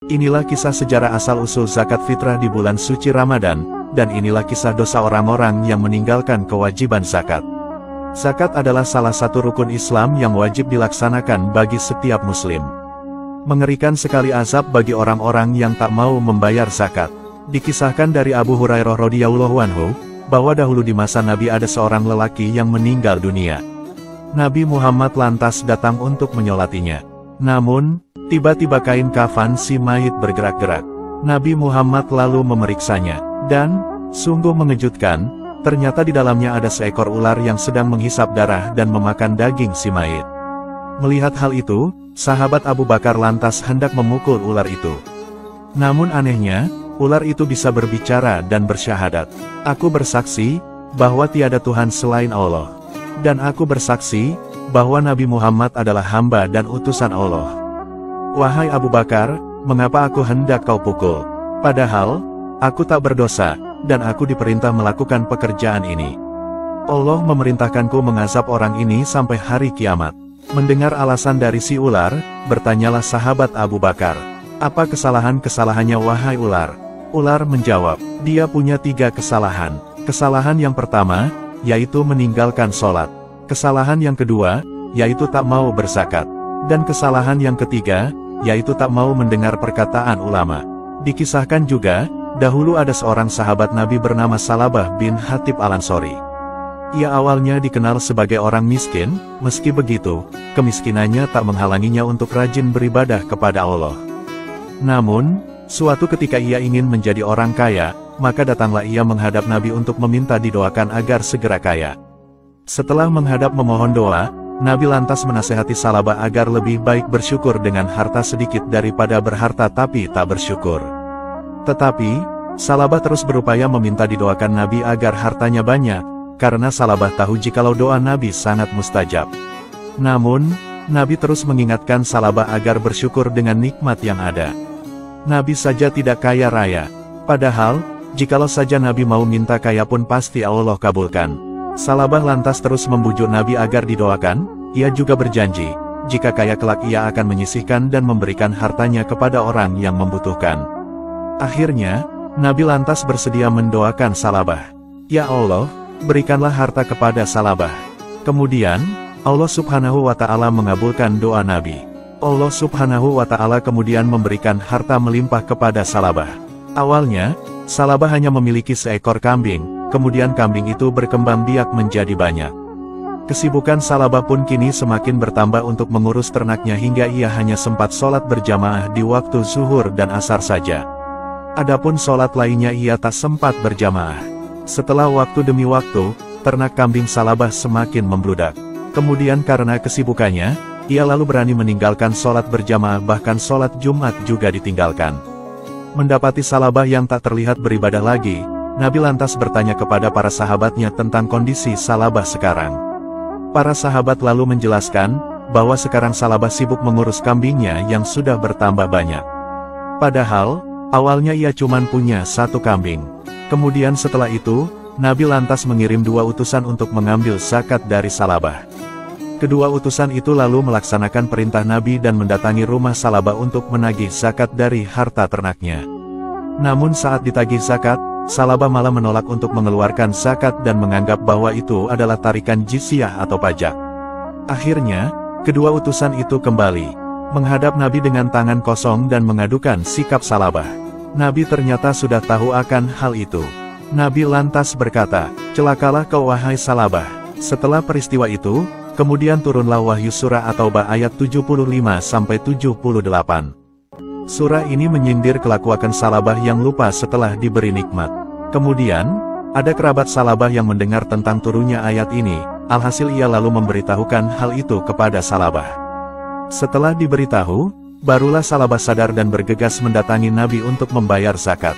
Inilah kisah sejarah asal-usul zakat fitrah di bulan suci Ramadan, dan inilah kisah dosa orang-orang yang meninggalkan kewajiban zakat. Zakat adalah salah satu rukun Islam yang wajib dilaksanakan bagi setiap muslim. Mengerikan sekali azab bagi orang-orang yang tak mau membayar zakat. Dikisahkan dari Abu Hurairah radhiyallahu anhu, bahwa dahulu di masa Nabi ada seorang lelaki yang meninggal dunia. Nabi Muhammad lantas datang untuk menyolatinya. Namun, tiba-tiba kain kafan si mayit bergerak-gerak. Nabi Muhammad lalu memeriksanya, dan, sungguh mengejutkan, ternyata di dalamnya ada seekor ular yang sedang menghisap darah dan memakan daging si mayit. Melihat hal itu, sahabat Abu Bakar lantas hendak memukul ular itu. Namun anehnya, ular itu bisa berbicara dan bersyahadat. Aku bersaksi, bahwa tiada Tuhan selain Allah. Dan aku bersaksi, bahwa Nabi Muhammad adalah hamba dan utusan Allah. Wahai Abu Bakar, mengapa aku hendak kau pukul? Padahal, aku tak berdosa, dan aku diperintah melakukan pekerjaan ini. Allah memerintahkanku mengazab orang ini sampai hari kiamat. Mendengar alasan dari si ular, bertanyalah sahabat Abu Bakar, apa kesalahannya wahai ular? Ular menjawab, dia punya 3 kesalahan. Kesalahan yang pertama, yaitu meninggalkan sholat. Kesalahan yang kedua, yaitu tak mau berzakat. Dan kesalahan yang ketiga, yaitu tak mau mendengar perkataan ulama. Dikisahkan juga, dahulu ada seorang sahabat Nabi bernama Salabah bin Hatib Al-Ansori. Ia awalnya dikenal sebagai orang miskin, meski begitu, kemiskinannya tak menghalanginya untuk rajin beribadah kepada Allah. Namun, suatu ketika ia ingin menjadi orang kaya, maka datanglah ia menghadap Nabi untuk meminta didoakan agar segera kaya. Setelah menghadap memohon doa, Nabi lantas menasehati Salabah agar lebih baik bersyukur dengan harta sedikit daripada berharta tapi tak bersyukur. Tetapi, Salabah terus berupaya meminta didoakan Nabi agar hartanya banyak, karena Salabah tahu jikalau doa Nabi sangat mustajab. Namun, Nabi terus mengingatkan Salabah agar bersyukur dengan nikmat yang ada. Nabi saja tidak kaya raya. Padahal, jikalau saja Nabi mau minta kaya pun pasti Allah kabulkan. Salabah lantas terus membujuk Nabi agar didoakan. Ia juga berjanji, jika kaya kelak ia akan menyisihkan dan memberikan hartanya kepada orang yang membutuhkan. Akhirnya, Nabi lantas bersedia mendoakan Salabah. Ya Allah, berikanlah harta kepada Salabah. Kemudian, Allah Subhanahu wa Ta'ala mengabulkan doa Nabi. Allah Subhanahu wa Ta'ala kemudian memberikan harta melimpah kepada Salabah. Awalnya, Salabah hanya memiliki seekor kambing, kemudian kambing itu berkembang biak menjadi banyak. Kesibukan Salabah pun kini semakin bertambah untuk mengurus ternaknya hingga ia hanya sempat sholat berjamaah di waktu zuhur dan asar saja. Adapun sholat lainnya ia tak sempat berjamaah. Setelah waktu demi waktu, ternak kambing Salabah semakin membludak. Kemudian karena kesibukannya, ia lalu berani meninggalkan sholat berjamaah, bahkan sholat Jumat juga ditinggalkan. Mendapati Salabah yang tak terlihat beribadah lagi, Nabi lantas bertanya kepada para sahabatnya tentang kondisi Salabah sekarang. Para sahabat lalu menjelaskan, bahwa sekarang Salabah sibuk mengurus kambingnya yang sudah bertambah banyak. Padahal, awalnya ia cuma punya 1 kambing. Kemudian setelah itu, Nabi lantas mengirim 2 utusan untuk mengambil zakat dari Salabah. Kedua utusan itu lalu melaksanakan perintah Nabi dan mendatangi rumah Salabah untuk menagih zakat dari harta ternaknya. Namun saat ditagih zakat, Salabah malah menolak untuk mengeluarkan zakat dan menganggap bahwa itu adalah tarikan jizyah atau pajak. Akhirnya, kedua utusan itu kembali menghadap Nabi dengan tangan kosong dan mengadukan sikap Salabah. Nabi ternyata sudah tahu akan hal itu. Nabi lantas berkata, "Celakalah kau wahai Salabah." Setelah peristiwa itu, kemudian turunlah wahyu surah At-Taubah ayat 75-78. Surah ini menyindir kelakuan Salabah yang lupa setelah diberi nikmat. Kemudian, ada kerabat Salabah yang mendengar tentang turunnya ayat ini, alhasil ia lalu memberitahukan hal itu kepada Salabah. Setelah diberitahu, barulah Salabah sadar dan bergegas mendatangi Nabi untuk membayar zakat.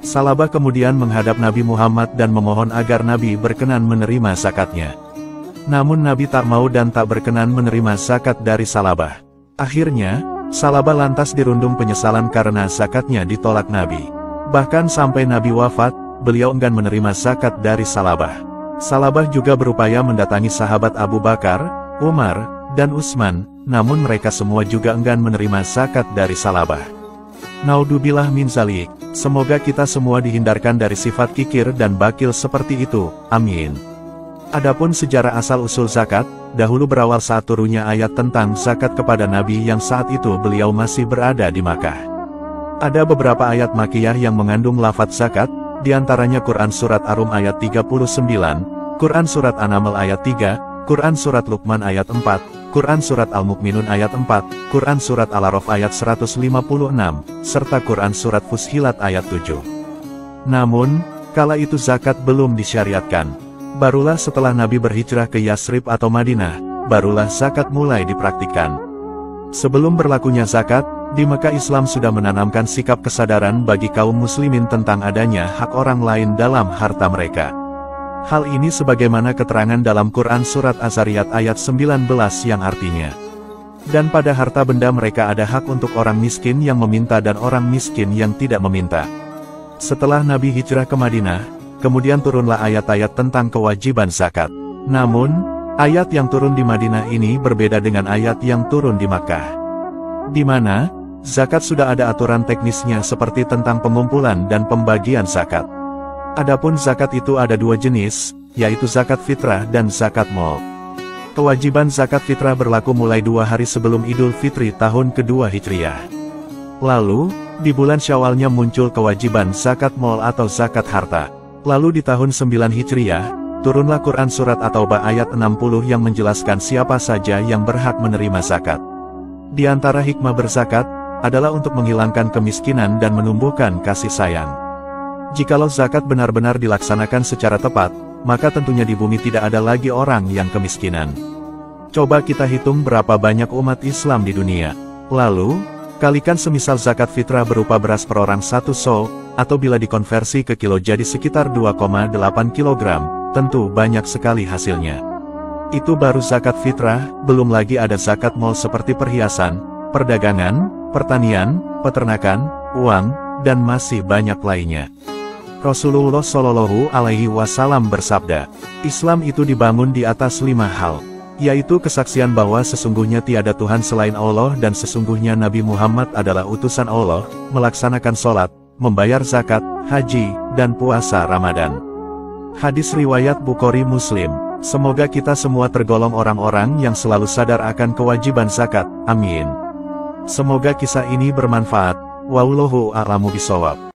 Salabah kemudian menghadap Nabi Muhammad dan memohon agar Nabi berkenan menerima zakatnya. Namun Nabi tak mau dan tak berkenan menerima zakat dari Salabah. Akhirnya, Salabah lantas dirundung penyesalan karena zakatnya ditolak Nabi. Bahkan sampai Nabi wafat, beliau enggan menerima zakat dari Salabah. Salabah juga berupaya mendatangi sahabat Abu Bakar, Umar, dan Utsman, namun mereka semua juga enggan menerima zakat dari Salabah. Naudzubillah min zalik. Semoga kita semua dihindarkan dari sifat kikir dan bakil seperti itu, amin. Adapun sejarah asal-usul zakat, dahulu berawal saat turunnya ayat tentang zakat kepada Nabi yang saat itu beliau masih berada di Makkah. Ada beberapa ayat Makkiyah yang mengandung lafadz zakat, diantaranya Quran Surat Ar-Rum ayat 39, Quran Surat An-Naml ayat 3, Quran Surat Luqman ayat 4, Quran Surat Al-Mu'minun ayat 4, Quran Surat Al-A'raf ayat 156, serta Quran Surat Fussilat ayat 7. Namun, kala itu zakat belum disyariatkan. Barulah setelah Nabi berhijrah ke Yasrib atau Madinah, barulah zakat mulai dipraktikkan. Sebelum berlakunya zakat, di Mekah Islam sudah menanamkan sikap kesadaran bagi kaum muslimin tentang adanya hak orang lain dalam harta mereka. Hal ini sebagaimana keterangan dalam Quran Surat Az-Zariyat ayat 19 yang artinya, dan pada harta benda mereka ada hak untuk orang miskin yang meminta dan orang miskin yang tidak meminta. Setelah Nabi hijrah ke Madinah, kemudian turunlah ayat-ayat tentang kewajiban zakat. Namun, ayat yang turun di Madinah ini berbeda dengan ayat yang turun di Makkah, di mana zakat sudah ada aturan teknisnya seperti tentang pengumpulan dan pembagian zakat. Adapun zakat itu ada dua jenis, yaitu zakat fitrah dan zakat mal. Kewajiban zakat fitrah berlaku mulai 2 hari sebelum Idul Fitri tahun kedua Hijriah. Lalu, di bulan Syawalnya muncul kewajiban zakat mal atau zakat harta. Lalu di tahun 9 Hijriah, turunlah Quran Surat At-Taubah ayat 60 yang menjelaskan siapa saja yang berhak menerima zakat. Di antara hikmah berzakat, adalah untuk menghilangkan kemiskinan dan menumbuhkan kasih sayang. Jikalau zakat benar-benar dilaksanakan secara tepat, maka tentunya di bumi tidak ada lagi orang yang kemiskinan. Coba kita hitung berapa banyak umat Islam di dunia. Lalu, kalikan semisal zakat fitrah berupa beras per orang 1 so, atau bila dikonversi ke kilo jadi sekitar 2,8 kg, tentu banyak sekali hasilnya. Itu baru zakat fitrah, belum lagi ada zakat mal seperti perhiasan, perdagangan, pertanian, peternakan, uang, dan masih banyak lainnya. Rasulullah Shallallahu Alaihi Wasallam bersabda, Islam itu dibangun di atas 5 hal, yaitu kesaksian bahwa sesungguhnya tiada Tuhan selain Allah dan sesungguhnya Nabi Muhammad adalah utusan Allah, melaksanakan sholat, membayar zakat, haji, dan puasa Ramadan. Hadis riwayat Bukhari Muslim. Semoga kita semua tergolong orang-orang yang selalu sadar akan kewajiban zakat, amin. Semoga kisah ini bermanfaat, wallahu a'lamu bishawab.